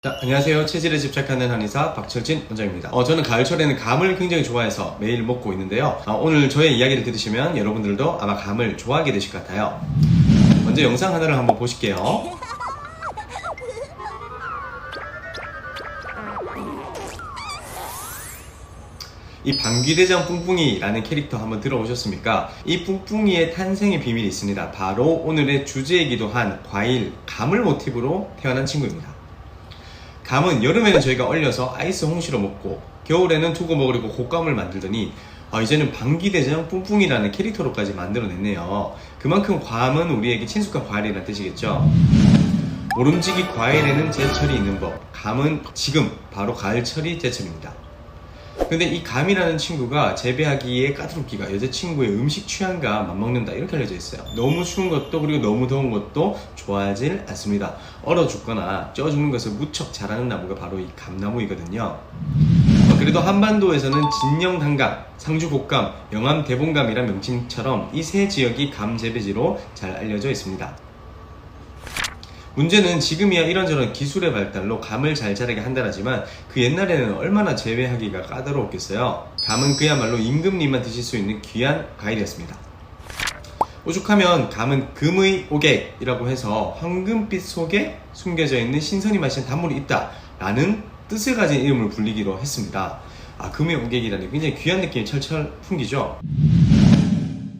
자, 안녕하세요. 체질에 집착하는 한의사 박철진 원장입니다. 저는 가을철에는 감을 굉장히 좋아해서 매일 먹고 있는데요. 오늘 저의 이야기를 들으시면 여러분들도 아마 감을 좋아하게 되실 것 같아요. 먼저 영상 하나를 한번 보실게요. 이 방귀대장 뿡뿡이라는 캐릭터 한번 들어보셨습니까? 이 뿡뿡이의 탄생의 비밀이 있습니다. 바로 오늘의 주제이기도 한 과일, 감을 모티브로 태어난 친구입니다. 감은 여름에는 저희가 얼려서 아이스 홍시로 먹고 겨울에는 두고 먹으려고 곶감을 만들더니 이제는 방귀대장 뿡뿡이라는 캐릭터로까지 만들어냈네요. 그만큼 감은 우리에게 친숙한 과일이라는 뜻이겠죠. 모름지기 과일에는 제철이 있는 법, 감은 지금 바로 가을철이 제철입니다. 근데 이 감이라는 친구가 재배하기에 까다롭기가 여자친구의 음식 취향과 맞먹는다 이렇게 알려져 있어요. 너무 추운 것도 그리고 너무 더운 것도 좋아하질 않습니다. 얼어 죽거나 쪄 죽는 것을 무척 잘하는 나무가 바로 이 감나무이거든요. 그래도 한반도에서는 진영단감, 상주곶감, 영암대봉감이란 명칭처럼 이 세 지역이 감 재배지로 잘 알려져 있습니다. 문제는 지금이야 이런저런 기술의 발달로 감을 잘 자라게 한다라지만 그 옛날에는 얼마나 재배하기가 까다로웠겠어요. 감은 그야말로 임금님만 드실 수 있는 귀한 과일이었습니다. 오죽하면 감은 금의 오객이라고 해서 황금빛 속에 숨겨져 있는 신선이 마신 단물이 있다 라는 뜻을 가진 이름을 불리기로 했습니다. 금의 오객이라니 굉장히 귀한 느낌이 철철 풍기죠.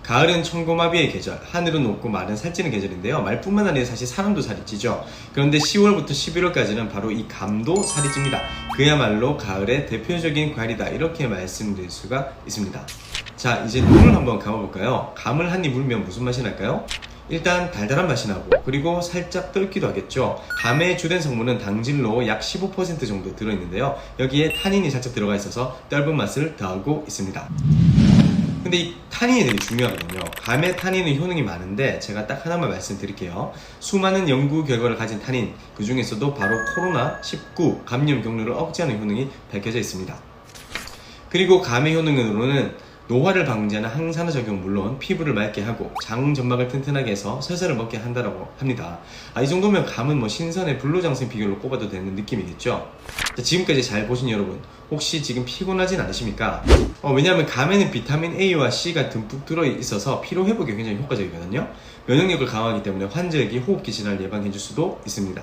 가을은 천고마비의 계절, 하늘은 높고 말은 살찌는 계절인데요. 말뿐만 아니라 사실 사람도 살이 찌죠. 그런데 10월부터 11월까지는 바로 이 감도 살이 찝니다. 그야말로 가을의 대표적인 과일이다 이렇게 말씀드릴 수가 있습니다. 자, 이제 눈을 한번 감아볼까요? 감을 한 입 물면 무슨 맛이 날까요? 일단 달달한 맛이 나고 그리고 살짝 떫기도 하겠죠. 감의 주된 성분은 당질로 약 15% 정도 들어있는데요. 여기에 타닌이 살짝 들어가 있어서 떫은 맛을 더하고 있습니다. 근데 이 타닌이 되게 중요하거든요. 감의 타닌은 효능이 많은데 제가 딱 하나만 말씀드릴게요. 수많은 연구 결과를 가진 타닌, 그 중에서도 바로 코로나19 감염 경로를 억제하는 효능이 밝혀져 있습니다. 그리고 감의 효능으로는 노화를 방지하는 항산화 작용 물론 피부를 맑게 하고 장 점막을 튼튼하게 해서 설사를 먹게 한다고 합니다. 이 정도면 감은 신선의 불로장생 비결로 꼽아도 되는 느낌이겠죠. 자, 지금까지 잘 보신 여러분 혹시 지금 피곤하진 않으십니까? 왜냐하면 감에는 비타민 A와 C가 듬뿍 들어있어서 피로회복에 굉장히 효과적이거든요. 면역력을 강화하기 때문에 환절기, 호흡기 질환을 예방해줄 수도 있습니다.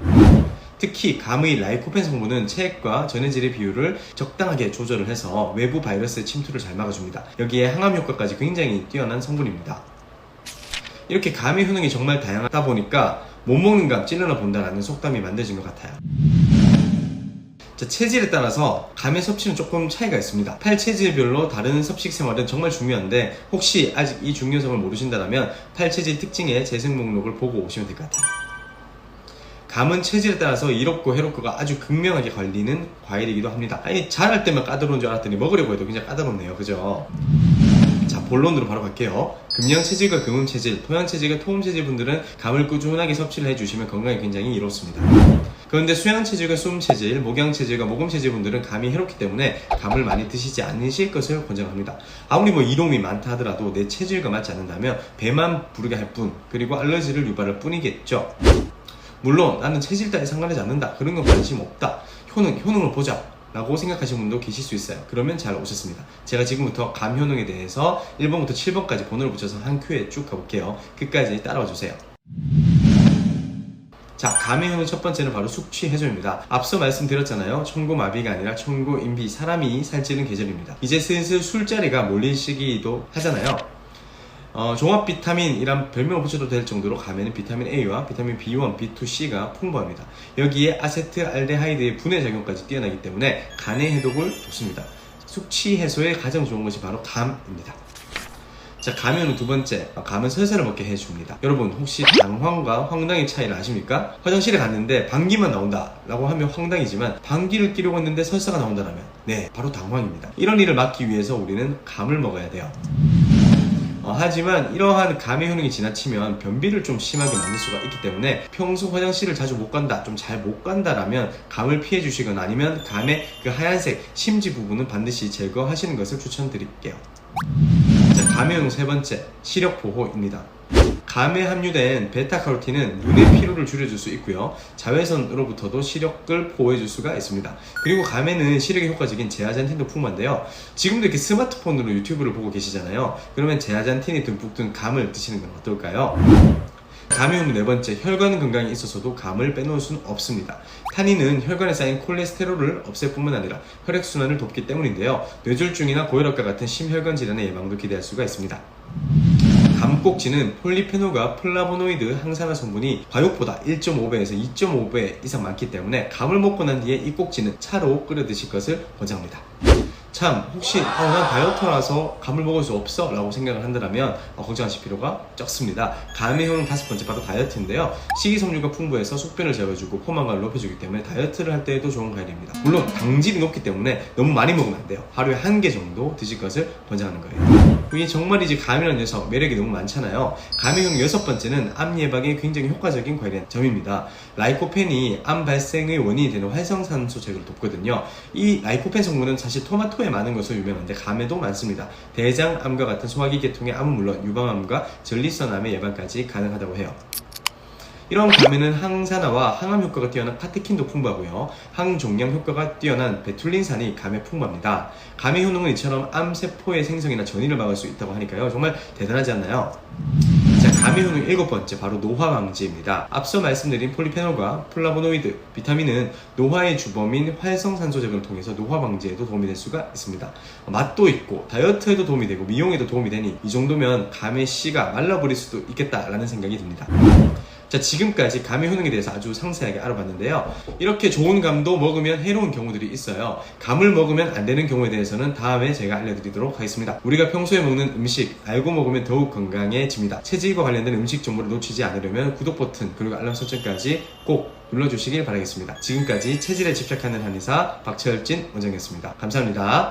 특히 감의 라이코펜 성분은 체액과 전해질의 비율을 적당하게 조절을 해서 외부 바이러스의 침투를 잘 막아줍니다. 여기에 항암 효과까지 굉장히 뛰어난 성분입니다. 이렇게 감의 효능이 정말 다양하다 보니까 못 먹는 감 찔러나 본다라는 속담이 만들어진 것 같아요. 자, 체질에 따라서 감의 섭취는 조금 차이가 있습니다. 팔 체질별로 다른 섭식 생활은 정말 중요한데 혹시 아직 이 중요성을 모르신다면 팔 체질 특징의 재생 목록을 보고 오시면 될 것 같아요. 감은 체질에 따라서 이롭고 해롭고가 아주 극명하게 걸리는 과일이기도 합니다. 자랄 때만 까다로운 줄 알았더니 먹으려고 해도 굉장히 까다롭네요. 그죠? 자, 본론으로 바로 갈게요. 금양 체질과 금음 체질, 토양 체질과 토음 체질 분들은 감을 꾸준하게 섭취를 해주시면 건강이 굉장히 이롭습니다. 그런데 수양 체질과 수음 체질, 목양 체질과 모금 체질 분들은 감이 해롭기 때문에 감을 많이 드시지 않으실 것을 권장합니다. 아무리 이로움이 많다 하더라도 내 체질과 맞지 않는다면 배만 부르게 할 뿐, 그리고 알러지를 유발할 뿐이겠죠. 물론 나는 체질 따위 상관하지 않는다, 그런 건 관심 없다, 효능을 보자 라고 생각하시는 분도 계실 수 있어요. 그러면 잘 오셨습니다. 제가 지금부터 감 효능에 대해서 1번부터 7번까지 번호를 붙여서 한 큐에 쭉 가볼게요. 끝까지 따라와 주세요. 자, 감의 효능 첫 번째는 바로 숙취 해소입니다. 앞서 말씀드렸잖아요. 천고마비가 아니라 천고인비, 사람이 살찌는 계절입니다. 이제 슬슬 술자리가 몰릴 시기이기도 하잖아요. 종합 비타민이란 별명을 붙여도 될 정도로 감에는 비타민 A와 비타민 B1, B2, C가 풍부합니다. 여기에 아세트알데하이드의 분해 작용까지 뛰어나기 때문에 간의 해독을 돕습니다. 숙취 해소에 가장 좋은 것이 바로 감입니다. 자, 감의 효능 두 번째, 감은 설사를 먹게 해줍니다. 여러분 혹시 당황과 황당의 차이를 아십니까? 화장실에 갔는데 방귀만 나온다 라고 하면 황당이지만 방귀를 뀌려고 했는데 설사가 나온다라면 네, 바로 당황입니다. 이런 일을 막기 위해서 우리는 감을 먹어야 돼요. 하지만 이러한 감의 효능이 지나치면 변비를 좀 심하게 만들 수가 있기 때문에 평소 화장실을 자주 못 간다, 좀 잘 못 간다라면 감을 피해 주시거나 아니면 감의 그 하얀색 심지 부분은 반드시 제거하시는 것을 추천드릴게요. 자, 감의 효능 세 번째, 시력 보호입니다. 감에 함유된 베타카로틴은 눈의 피로를 줄여줄 수 있고요. 자외선으로부터도 시력을 보호해줄 수가 있습니다. 그리고 감에는 시력에 효과적인 제아잔틴도 풍부한데요. 지금도 이렇게 스마트폰으로 유튜브를 보고 계시잖아요. 그러면 제아잔틴이 듬뿍 든 감을 드시는 건 어떨까요? 감의 후 네 번째, 혈관 건강에 있어서도 감을 빼놓을 수는 없습니다. 타닌은 혈관에 쌓인 콜레스테롤을 없앨 뿐만 아니라 혈액순환을 돕기 때문인데요. 뇌졸중이나 고혈압과 같은 심혈관 질환의 예방도 기대할 수가 있습니다. 감꼭지는 폴리페놀과 플라보노이드 항산화 성분이 과육보다 1.5배에서 2.5배 이상 많기 때문에 감을 먹고 난 뒤에 이 꼭지는 차로 끓여 드실 것을 권장합니다. 참, 혹시 난 다이어터라서 감을 먹을 수 없어 라고 생각을 한다면 걱정하실 필요가 적습니다. 감의 효능 5번째, 바로 다이어트인데요. 식이섬유가 풍부해서 숙변을 제어해주고 포만감을 높여주기 때문에 다이어트를 할 때에도 좋은 과일입니다. 물론 당질이 높기 때문에 너무 많이 먹으면 안 돼요. 하루에 1개 정도 드실 것을 권장하는 거예요. 이게 정말이지 감이라는 녀석 매력이 너무 많잖아요. 감의 효능 6번째는 암 예방에 굉장히 효과적인 과일이라는 점입니다. 라이코펜이 암 발생의 원인이 되는 활성산소 제거를 돕거든요. 이 라이코펜 성분은 사실 토마토에 많은 것으로 유명한데 감에도 많습니다. 대장암과 같은 소화기 계통의 암은 물론 유방암과 전립선암의 예방까지 가능하다고 해요. 이런 감에는 항산화와 항암 효과가 뛰어난 카테킨도 풍부하고요. 항종양 효과가 뛰어난 베툴린산이 감에 풍부합니다. 감의 효능은 이처럼 암세포의 생성이나 전이를 막을 수 있다고 하니까요. 정말 대단하지 않나요? 자, 감의 효능 7번째, 바로 노화 방지입니다. 앞서 말씀드린 폴리페놀과 플라보노이드, 비타민은 노화의 주범인 활성산소 제거를 통해서 노화 방지에도 도움이 될 수가 있습니다. 맛도 있고 다이어트에도 도움이 되고 미용에도 도움이 되니 이 정도면 감의 씨가 말라버릴 수도 있겠다라는 생각이 듭니다. 자, 지금까지 감의 효능에 대해서 아주 상세하게 알아봤는데요. 이렇게 좋은 감도 먹으면 해로운 경우들이 있어요. 감을 먹으면 안 되는 경우에 대해서는 다음에 제가 알려드리도록 하겠습니다. 우리가 평소에 먹는 음식 알고 먹으면 더욱 건강해집니다. 체질과 관련된 음식 정보를 놓치지 않으려면 구독 버튼 그리고 알람 설정까지 꼭 눌러주시길 바라겠습니다. 지금까지 체질에 집착하는 한의사 박철진 원장이었습니다. 감사합니다.